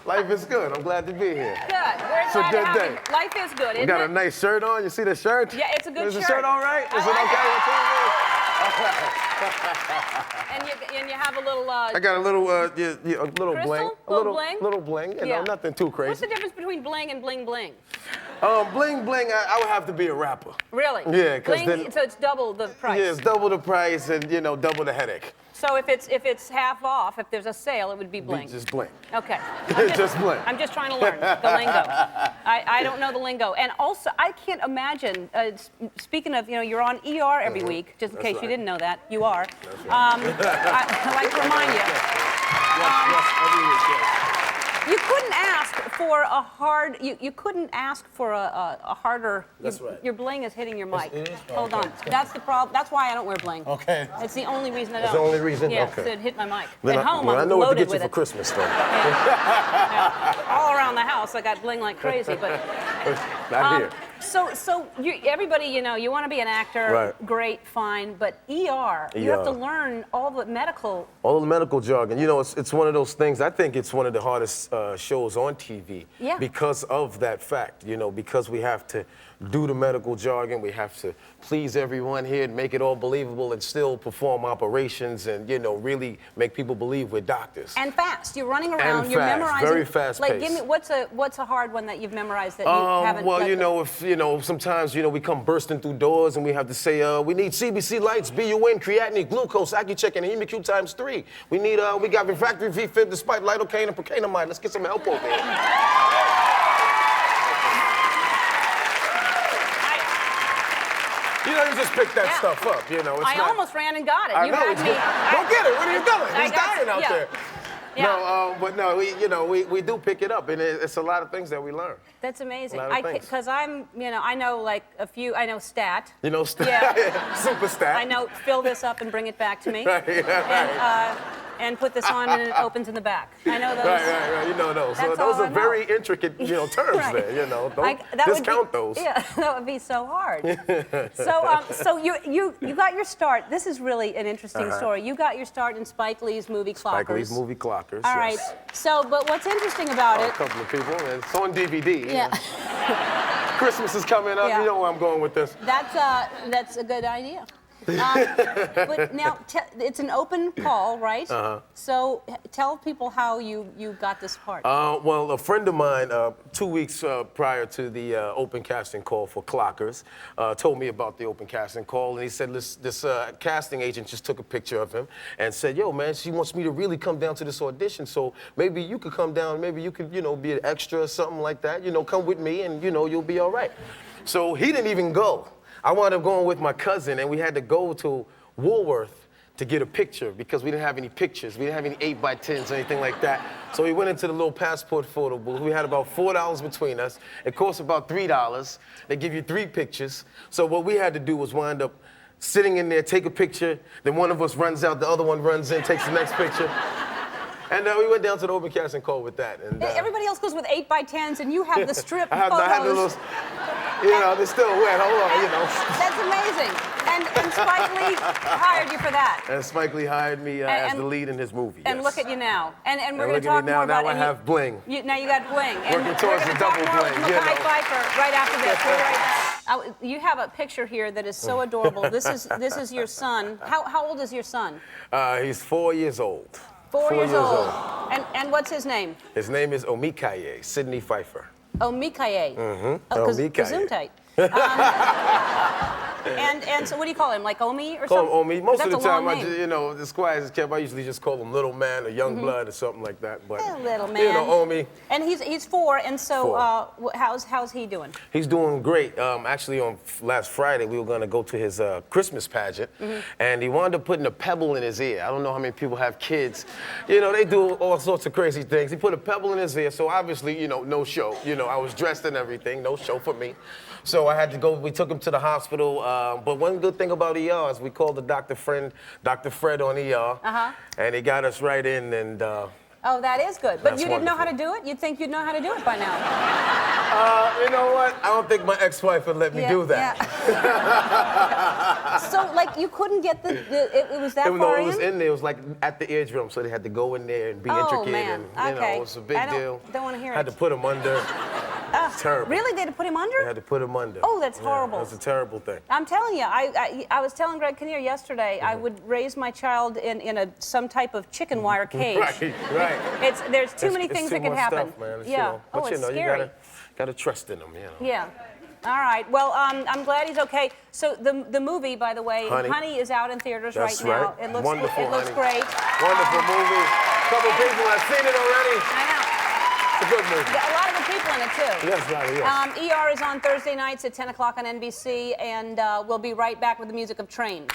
Life is good. I'm glad to be here. Good. We're It's a glad to good have day. you. Life is good, isn't You got it? a nice shirt on. You see the shirt? Yeah, it's a good Is shirt. the shirt all right? Is it like okay? And you have a little. I got a little, a little bling. Little bling. You know, Yeah. nothing too crazy. What's the difference between bling and bling bling? Bling bling. I would have to be a rapper. Really? Yeah, 'cause bling, then- so it's double the price. Yeah, it's double the price and double the headache. So if it's half off, if there's a sale, it would be bling. Just bling. Okay. Just bling. I'm just trying to learn the lingo. I don't know the lingo. And also, I can't imagine, speaking of, you're on ER every week, just in case you didn't know that, you are. I like to remind you. Yes, every week, yes. You couldn't ask for a hard, you couldn't ask for a harder. That's right. Your bling is hitting your mic. It is? Hold Okay. on. That's the problem. That's why I don't wear bling. Okay. It's the only reason I don't. That's the only reason? Yeah, Okay. so it hit my mic. Then At home, well, I I'm know what to loaded get you with for it. Christmas, though. Yeah. All around the house, I got bling like crazy. But Not here. so everybody, you want to be an actor. Right. Great, fine. But ER, you have to learn all the medical. All the medical jargon. It's one of those things. I think it's one of the hardest shows on TV. Yeah. Because of that fact. Because we have to do the medical jargon, we have to please everyone here and make it all believable and still perform operations and really make people believe we're doctors. And fast. You're running around. And you're fast, memorizing. very fast Like, pace. give me what's a hard one that you've memorized that you haven't. Well, let sometimes we come bursting through doors and we have to say, we need CBC lights, BUN, creatinine, glucose, AccuCheck, and HemoQ ×3. We need, we got refractory VFib despite lidocaine and procainamide. Let's get some help over here. You just pick that stuff up, It's I not, almost ran and got it. I You know. had me. Go get it. What are you doing? He's dying out there. Yeah. No, but no, we do pick it up, and it's a lot of things that we learn. That's amazing. A lot of things. Because I'm, I know like a few. I know stat. Yeah. Super stat. I know. Fill this up and bring it back to me. Right. And put this on and it opens in the back. I know those. Right. You know those. So That's those all I are know. very intricate, terms Right. there. Don't That discount would be, those. Yeah, that would be so hard. So you got your start. This is really an interesting story. You got your start in Spike Lee's movie Clockers. Spike Lee's movie Clockers. All right. Yes. So, but what's interesting about A it? couple of people, and it's on DVD. Yeah. Christmas is coming up. Yeah. You know where I'm going with this. That's a good idea. But now it's an open call, right? So tell people how you got this part. Well, a friend of mine, 2 weeks prior to the open casting call for Clockers, told me about the open casting call, and he said this casting agent just took a picture of him and said, "Yo, man, she wants me to really come down to this audition, so maybe you could come down, maybe you could, be an extra or something like that. Come with me, and you'll be all right." So he didn't even go. I wound up going with my cousin, and we had to go to Woolworth to get a picture because we didn't have any pictures. We didn't have any 8x10s or anything like that. So we went into the little passport photo booth. We had about $4 between us. It cost about $3. They give you 3 pictures. So what we had to do was wind up sitting in there, take a picture, then one of us runs out, the other one runs in, takes the next picture. And we went down to the open casting call with that. And everybody else goes with 8x10s, and you have the strip I had the little, they're still wet. Hold on, That's amazing. And Spike Lee hired you for that. And Spike Lee hired me as the lead in his movie. And yes. look at you now. And we're going look to at talk me more now. about it. Now I have bling. Now you got bling. And Working towards the double bling. Mekhi Phifer right after this. We're right back. You have a picture here that is so adorable. This is your son. How old is your son? He's 4 years old. 4 years old. And what's his name? His name is Mekhi Sidney Phifer. Mekhi. Mm-hmm. Gesundheit. And so what do you call him? Like Omi or Call something? him Omi. Most of the time, I just, as quiet as kept, I usually just call him Little Man or Young Blood or something like that. But Little Man. Omi. And he's 4, and so how's he doing? He's doing great. Actually, on last Friday, we were going to go to his Christmas pageant, and he wound up putting a pebble in his ear. I don't know how many people have kids. They do all sorts of crazy things. He put a pebble in his ear, so obviously, no show. I was dressed and everything, no show for me. So I had to go. We took him to the hospital. But one good thing about ER is we called the Dr. Fred on ER, and he got us right in. And oh, that is good. But you didn't know how to wonderful. do it? You'd think you'd know how to do it by now. you know what? I don't think my ex-wife would let me do that. Yeah. So, like, you couldn't get it was that No, far it was in? in there. It was like at the eardrum, so they had to go in there and be Oh, intricate, man. and Okay. it was a big deal. Don't want to hear Had it. to put him under. It's terrible. Really? They had to put him under? They had to put him under. Oh, that's Yeah, horrible. That's a terrible thing. I'm telling you, I was telling Greg Kinnear yesterday, I would raise my child in some type of chicken wire cage. Right. There's too many It's things too that can much happen. Stuff, man. It's, Yeah. But it's you scary. gotta trust in them, Yeah. All right. Well, I'm glad he's okay. So the movie, by the way, Honey is out in theaters That's right now. right. It looks Wonderful, It looks Honey. great. Wonderful movie. A couple people have seen it already. I know. It's a good movie. A lot of good people in it too. Yes, right. Yes. ER is on Thursday nights at 10 o'clock on NBC, and we'll be right back with the music of Train.